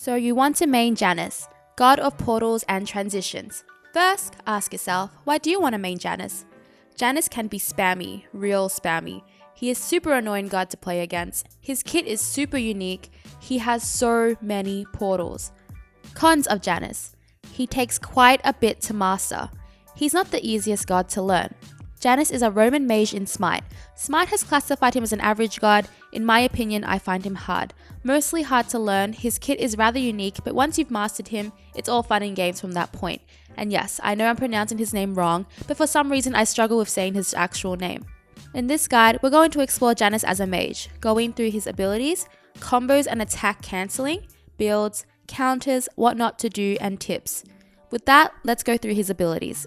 So you want to main Janus, god of portals and transitions. First, ask yourself, why do you want to main Janus? Janus can be spammy, real spammy. He is super annoying god to play against. His kit is super unique. He has so many portals. Cons of Janus. He takes quite a bit to master. He's not the easiest god to learn. Janus is a Roman mage in SMITE. SMITE has classified him as an average god. In my opinion, I find him hard. Mostly hard to learn, his kit is rather unique, but once you've mastered him, it's all fun and games from that point. And yes, I know I'm pronouncing his name wrong, but for some reason I struggle with saying his actual name. In this guide, we're going to explore Janus as a mage, going through his abilities, combos and attack cancelling, builds, counters, what not to do, and tips. With that, let's go through his abilities.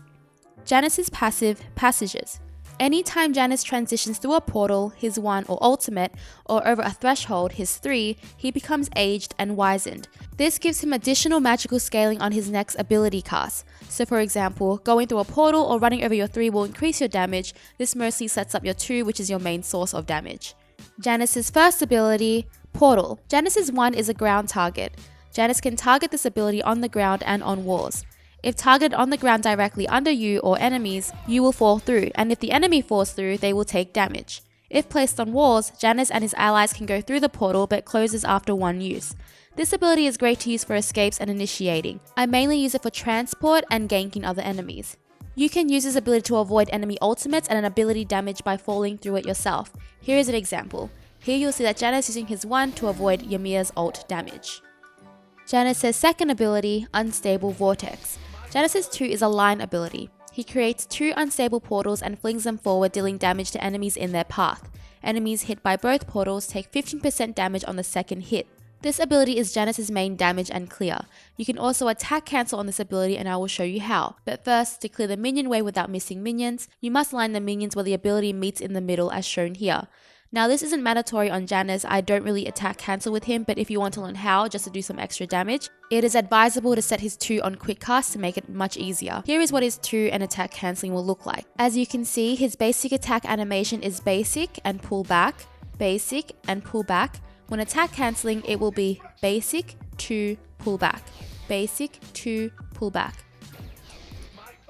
Janus's passive passages. Anytime Janus transitions through a portal, his 1 or ultimate, or over a threshold, his 3, he becomes aged and wizened. This gives him additional magical scaling on his next ability cast. So for example, going through a portal or running over your 3 will increase your damage. This mostly sets up your 2, which is your main source of damage. Janus's first ability, Portal. Janus's 1 is a ground target. Janus can target this ability on the ground and on walls. If targeted on the ground directly under you or enemies, you will fall through, and if the enemy falls through, they will take damage. If placed on walls, Janus and his allies can go through the portal but closes after 1 use. This ability is great to use for escapes and initiating. I mainly use it for transport and ganking other enemies. You can use this ability to avoid enemy ultimates and an ability damage by falling through it yourself. Here is an example. Here you'll see that Janus using his 1 to avoid Ymir's ult damage. Janus's second ability, Unstable Vortex. Janus's 2 is a line ability. He creates 2 unstable portals and flings them forward, dealing damage to enemies in their path. Enemies hit by both portals take 15% damage on the second hit. This ability is Janus's main damage and clear. You can also attack cancel on this ability and I will show you how. But first, to clear the minion wave without missing minions, you must line the minions where the ability meets in the middle as shown here. Now this isn't mandatory on Janus, I don't really attack cancel with him, but if you want to learn how, just to do some extra damage, it is advisable to set his 2 on quick cast to make it much easier. Here is what his 2 and attack cancelling will look like. As you can see, his basic attack animation is basic and pull back, basic and pull back. When attack cancelling, it will be basic to pull back, basic to pull back.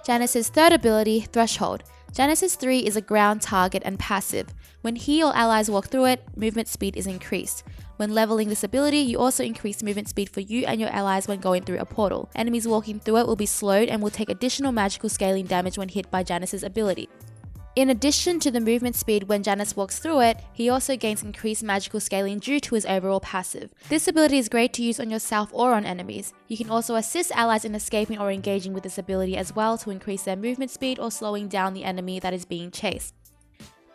Janus's third ability, Threshold. Janus's 3 is a ground target and passive. When he or allies walk through it, movement speed is increased. When leveling this ability, you also increase movement speed for you and your allies when going through a portal. Enemies walking through it will be slowed and will take additional magical scaling damage when hit by Janus's ability. In addition to the movement speed when Janus walks through it, he also gains increased magical scaling due to his overall passive. This ability is great to use on yourself or on enemies. You can also assist allies in escaping or engaging with this ability as well to increase their movement speed or slowing down the enemy that is being chased.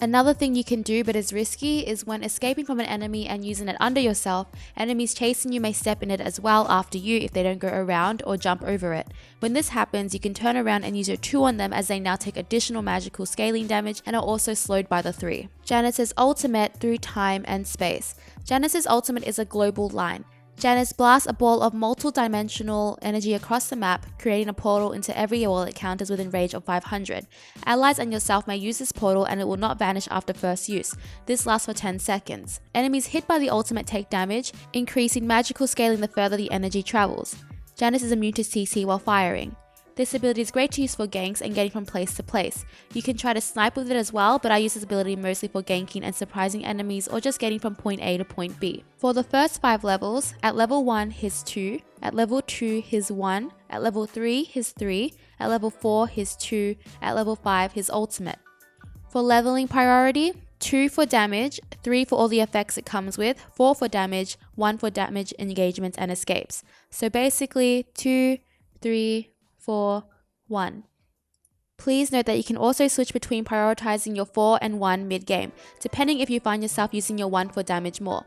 Another thing you can do but is risky is when escaping from an enemy and using it under yourself, enemies chasing you may step in it as well after you if they don't go around or jump over it. When this happens, you can turn around and use your 2 on them as they now take additional magical scaling damage and are also slowed by the 3. Janus's ultimate through time and space. Janus's ultimate is a global line. Janus blasts a ball of multi-dimensional energy across the map, creating a portal into every wall it counters within range of 500. Allies and yourself may use this portal and it will not vanish after first use. This lasts for 10 seconds. Enemies hit by the ultimate take damage, increasing magical scaling the further the energy travels. Janus is immune to CC while firing. This ability is great to use for ganks and getting from place to place. You can try to snipe with it as well, but I use this ability mostly for ganking and surprising enemies or just getting from point A to point B. For the first 5 levels, at level 1 his 2, at level 2 his 1, at level 3 his 3, at level 4 his 2, at level 5 his ultimate. For leveling priority, 2 for damage, 3 for all the effects it comes with, 4 for damage, 1 for damage, engagements and escapes. So basically 2, 3, 4, 1. Please note that you can also switch between prioritizing your 4 and 1 mid-game, depending if you find yourself using your 1 for damage more.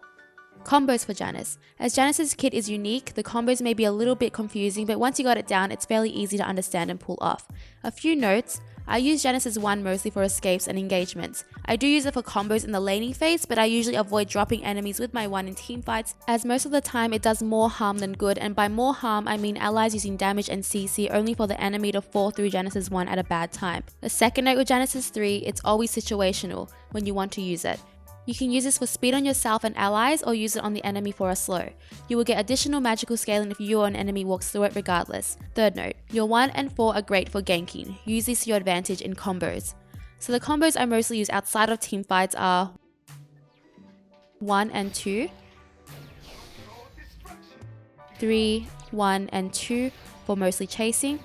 Combos for Janus. As Janus's kit is unique, the combos may be a little bit confusing, but once you got it down, it's fairly easy to understand and pull off. A few notes. I use Janus's 1 mostly for escapes and engagements. I do use it for combos in the laning phase, but I usually avoid dropping enemies with my 1 in teamfights, as most of the time it does more harm than good, and by more harm I mean allies using damage and CC only for the enemy to fall through Janus's 1 at a bad time. The second note with Janus's 3, it's always situational when you want to use it. You can use this for speed on yourself and allies, or use it on the enemy for a slow. You will get additional magical scaling if you or an enemy walks through it regardless. Third note, your 1 and 4 are great for ganking. Use these to your advantage in combos. So the combos I mostly use outside of team fights are 1 and 2, 3, 1 and 2 for mostly chasing.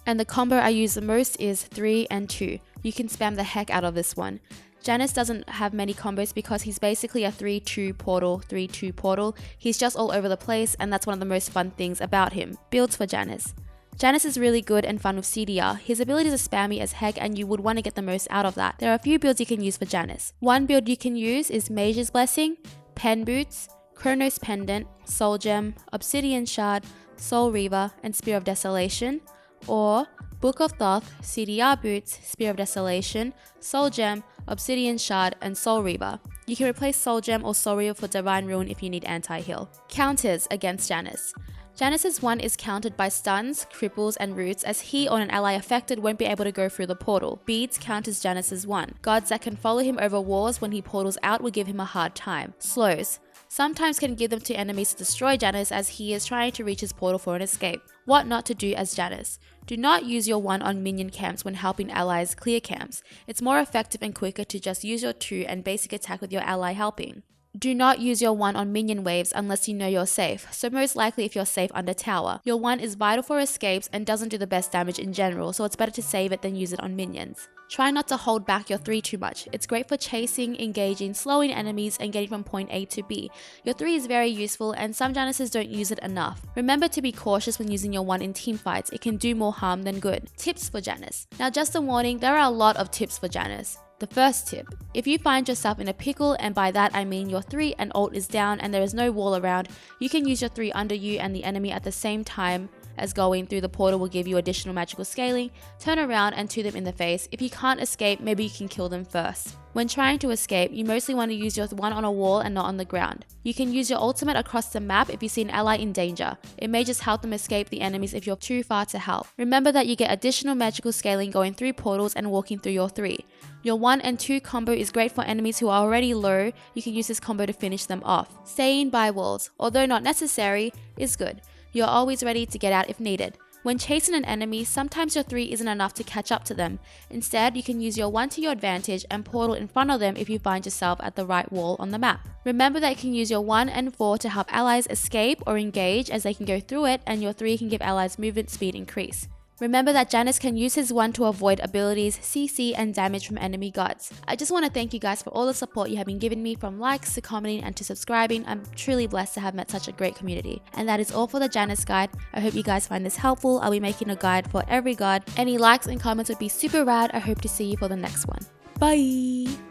And the combo I use the most is 3 and 2. You can spam the heck out of this one. Janus doesn't have many combos because he's basically a 3-2 portal, 3-2 portal. He's just all over the place, and that's one of the most fun things about him. Builds for Janus. Janus is really good and fun with CDR. His abilities are spammy as heck, and you would want to get the most out of that. There are a few builds you can use for Janus. One build you can use is Mage's Blessing, Pen Boots, Chronos Pendant, Soul Gem, Obsidian Shard, Soul Reaver, and Spear of Desolation, or Book of Thoth, CDR Boots, Spear of Desolation, Soul Gem, Obsidian Shard, and Soul Reaver. You can replace Soul Gem or Soul Reaver for Divine Ruin if you need anti-heal. Counters against Janus. Janus's 1 is countered by stuns, cripples, and roots, as he or an ally affected won't be able to go through the portal. Beads counters Janus's 1. Gods that can follow him over walls when he portals out will give him a hard time. Slows. Sometimes can give them to enemies to destroy Janus as he is trying to reach his portal for an escape. What not to do as Janus. Do not use your 1 on minion camps when helping allies clear camps. It's more effective and quicker to just use your 2 and basic attack with your ally helping. Do not use your 1 on minion waves unless you know you're safe, so most likely if you're safe under tower. Your 1 is vital for escapes and doesn't do the best damage in general, so it's better to save it than use it on minions. Try not to hold back your 3 too much. It's great for chasing, engaging, slowing enemies, and getting from point A to B. Your 3 is very useful, and some Januses don't use it enough. Remember to be cautious when using your 1 in team fights. It can do more harm than good. Tips for Janus. Now just a warning, there are a lot of tips for Janus. The first tip, if you find yourself in a pickle, and by that I mean your 3 and ult is down and there is no wall around, you can use your 3 under you and the enemy at the same time as going through the portal will give you additional magical scaling. Turn around and 2 them in the face. If you can't escape, maybe you can kill them first. When trying to escape, you mostly want to use your 1 on a wall and not on the ground. You can use your ultimate across the map if you see an ally in danger. It may just help them escape the enemies if you're too far to help. Remember that you get additional magical scaling going through portals and walking through your 3. Your 1 and 2 combo is great for enemies who are already low. You can use this combo to finish them off. Staying by walls, although not necessary, is good. You're always ready to get out if needed. When chasing an enemy, sometimes your 3 isn't enough to catch up to them. Instead, you can use your 1 to your advantage and portal in front of them if you find yourself at the right wall on the map. Remember that you can use your 1 and 4 to help allies escape or engage as they can go through it, and your 3 can give allies movement speed increase. Remember that Janus can use his 1 to avoid abilities, CC, and damage from enemy gods. I just want to thank you guys for all the support you have been giving me, from likes to commenting and to subscribing. I'm truly blessed to have met such a great community. And that is all for the Janus guide. I hope you guys find this helpful. I'll be making a guide for every god. Any likes and comments would be super rad. I hope to see you for the next one. Bye!